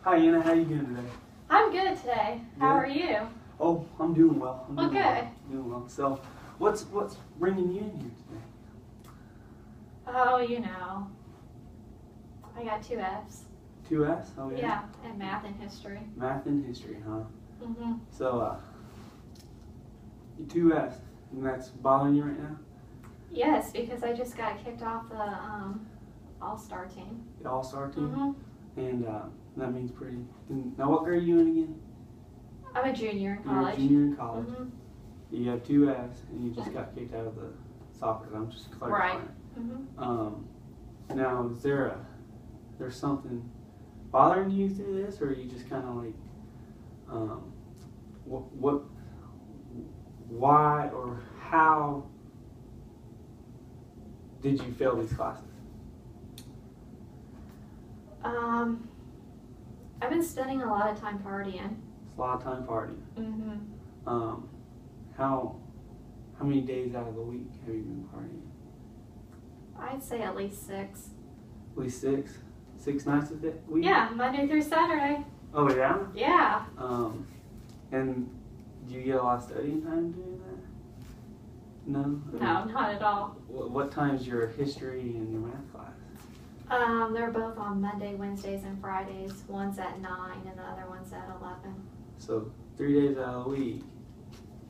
Hi Anna, how you doing today? I'm good today. How are you? Oh, I'm doing well. I'm doing good. well. Doing well. So, what's bringing you in here today? Oh, you know, I got 2 Fs. 2 Fs? Oh yeah. Yeah, and math and history. Math and history, huh? Mhm. So, 2 Fs, and that's bothering you right now? Yes, because I just got kicked off the All-Star team. The All-Star team, Mhm. and that means pretty. And now, what grade are you in again? I'm a junior in You're college. a junior in college. Mhm. You have 2 Fs, and you just got kicked out of the soccer. I'm just clarifying. Right. Mhm. Now, there's something bothering you through this, or are you just kind of like, why or how did you fail these classes? I've been spending a lot of time partying. It's a lot of time partying. Mhm. How many days out of the week have you been partying? I'd say at least 6. At least 6? 6 nights a week? Yeah, Monday through Saturday. Oh yeah? Yeah. And do you get a lot of studying time doing that? No? No, not at all. What time's your history and your math class? They're both on Monday, Wednesdays, and Fridays. One's at 9 and the other one's at 11. So 3 days out of the week,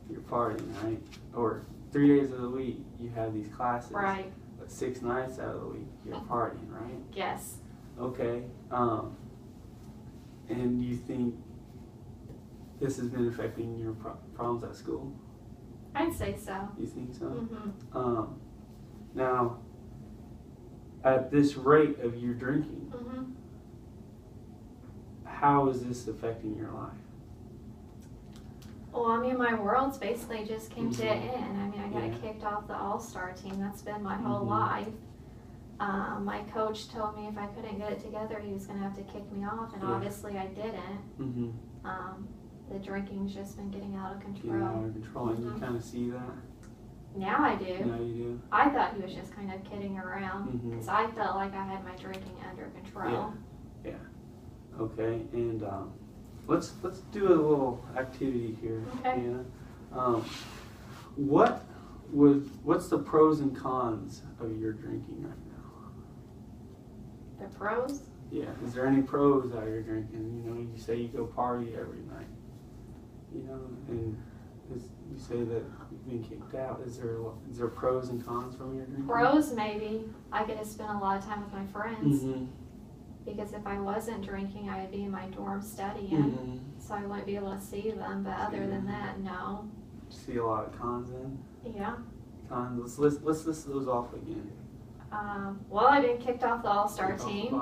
you're partying, right? Or 3 days of the week, you have these classes. Right. But 6 nights out of the week, you're partying, right? Yes. Okay. And you think this has been affecting your problems at school? I'd say so. You think so? Mhm. Now, at this rate of you drinking, Mhm. how is this affecting your life? Well, I mean, my world's basically just came to an end. I mean, I got Yeah. kicked off the All-Star team. That's been my whole Mhm. life. My coach told me if I couldn't get it together, he was going to have to kick me off, and Yeah. obviously I didn't. Mm-hmm. The drinking's just been getting out of control. Getting out of control, and you Mhm. kind of see that. Now I do. Now you do. I thought he was just kind of kidding around Mhm. because I felt like I had my drinking under control. Yeah. Okay, and let's do a little activity here, Okay. Anna. What's the pros and cons of your drinking right now? The pros? Yeah, is there any pros out of your drinking? You know, you say you go party every night. You know, and you say that you've been kicked out. Is there pros and cons from your drinking? Pros, maybe. I get to spend a lot of time with my friends. Mm-hmm. Because if I wasn't drinking, I would be in my dorm studying. Mm-hmm. So I wouldn't be able to see them. But other than that, no. See a lot of cons in. Yeah. Cons. Let's list those off again. Well, I've been kicked off the All-Star team.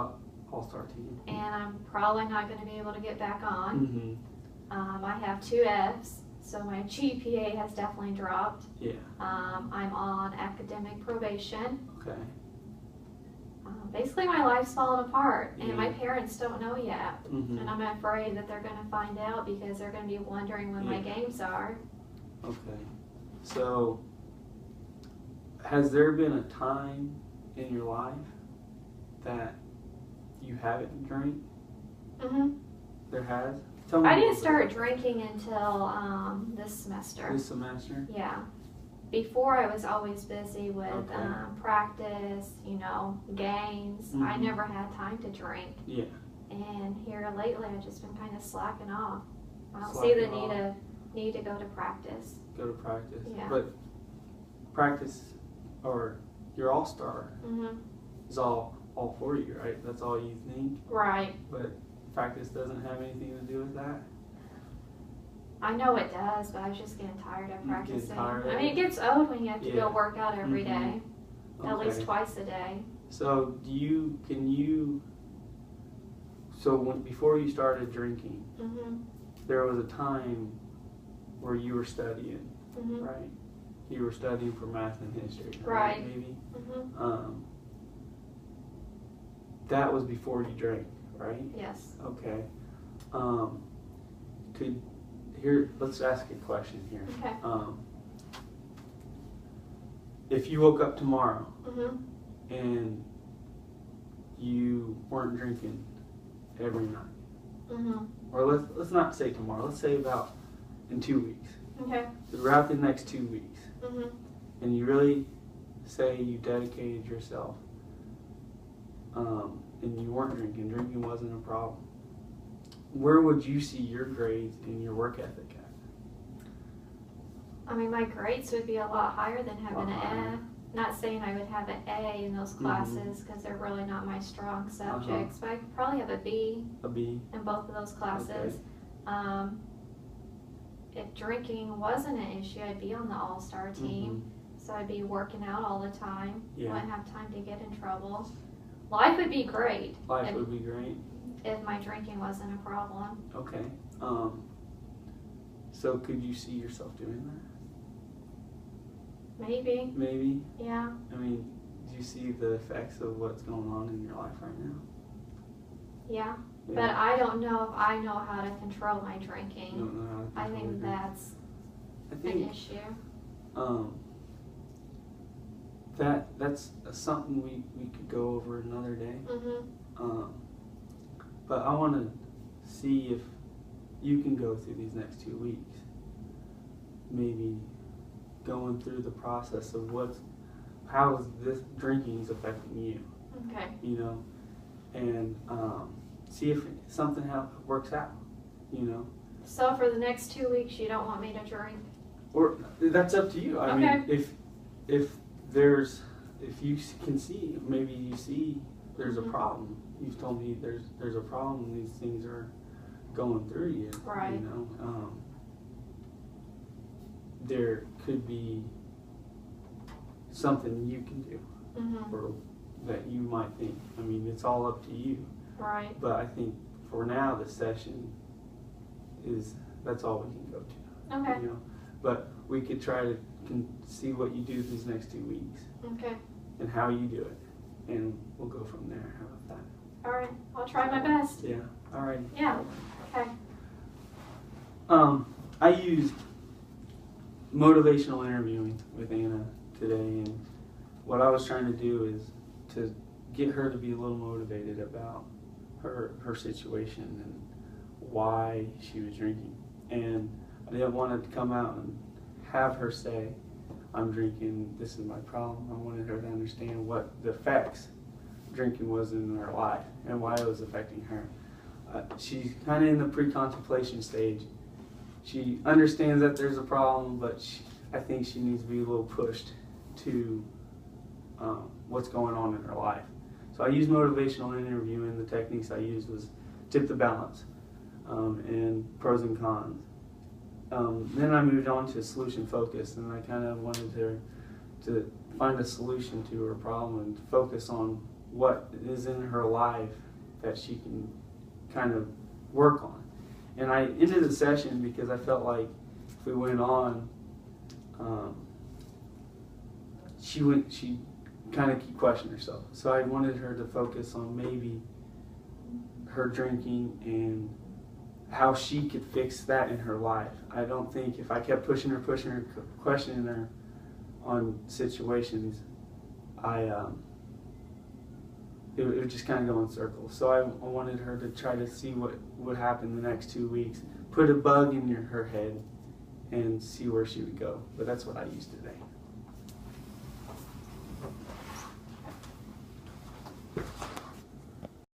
All-Star team. And I'm probably not going to be able to get back on. Mm-hmm. I have 2 Fs. So my GPA has definitely dropped. Yeah. I'm on academic probation. Okay. Basically, my life's falling apart, and Yeah. my parents don't know yet. Mm-hmm. And I'm afraid that they're going to find out because they're going to be wondering when my Yeah. games are. Okay. So, has there been a time in your life that you haven't drank? Mm-hmm. There has? Tell me I a didn't little start bit. drinking until this semester. This semester? Yeah. Before, I was always busy with Okay. practice, games. I Mhm. never had time to drink. Yeah. And here lately, I've just been kind of slacking off. I don't see the Slacking need to go to practice. Go to practice. Yeah. But practice, or your all-star, Mm-hmm. is all for you, right? That's all you think? Right. But practice doesn't have anything to do with that? I know it does, but I was just getting tired of You get practicing. tired of I mean, it it? gets old when you have to Yeah. go work out every Mhm. day, at least Okay. twice a day. So before you started drinking, Mm-hmm. there was a time where you were studying, Mm-hmm. right? You were studying for math and history, Right. Maybe. Mm-hmm. That was before you drank, right? Yes. Okay. Let's ask a question here. Okay. If you woke up tomorrow Mm-hmm. and you weren't drinking every night, or let's not say tomorrow. Let's say about in 2 weeks. Okay. Throughout the next 2 weeks, Mhm. and you really say you dedicated yourself, and you weren't drinking. Drinking wasn't a problem. Where would you see your grades and your work ethic at? I mean, my grades would be a lot higher than having an A. Not saying I would have an A in those classes because they're really not my strong subjects, but I could probably have a B. A B. In both of those classes. Okay. If drinking wasn't an issue, I'd be on the all-star team. So I'd be working out all the time. Yeah. Wouldn't have time to get in trouble. Life would be great. Life would be great. If my drinking wasn't a problem. Okay. So could you see yourself doing that? Maybe. Maybe? Yeah. I mean, do you see the effects of what's going on in your life right now? Yeah. But I don't know if I know how to control my drinking. You don't know how to control I think that's an issue. That's something we could go over another day. But I want to see if you can go through these next 2 weeks, maybe going through the process of how is this drinking is affecting you. Okay. You know, and see if something works out. You know. So for the next 2 weeks, you don't want me to drink? Or that's up to you. I mean, if you can see, maybe you see there's a problem. You've told me there's a problem. These things are going through you. Right. You know, there could be something you can do, or that you might think. I mean, it's all up to you. Right. But I think for now, the session that's all we can go to. Okay. You know, but we could try to see what you do these next 2 weeks. Okay. And how you do it, and we'll go from there. How about that? All right. I'll try my best. Yeah. All right. Yeah. Okay. I used motivational interviewing with Anna today, and what I was trying to do is to get her to be a little motivated about her situation and why she was drinking. And I didn't want to come out and have her say, I'm drinking, this is my problem. I wanted her to understand what the effects drinking was in her life and why it was affecting her. She's kind of in the pre-contemplation stage. She understands that there's a problem, but I think she needs to be a little pushed to what's going on in her life. So I used motivational interviewing. The techniques I used was tip the balance and pros and cons. Then I moved on to solution focus, and I kind of wanted her to find a solution to her problem and focus on what is in her life that she can kind of work on. And I ended the session because I felt like if we went on, she kind of keep questioning herself. So I wanted her to focus on maybe her drinking and how she could fix that in her life. I don't think if I kept pushing her, questioning her on situations, it would just kind of go in circles. So I wanted her to try to see what would happen the next 2 weeks, put a bug in her head, and see where she would go. But that's what I used today.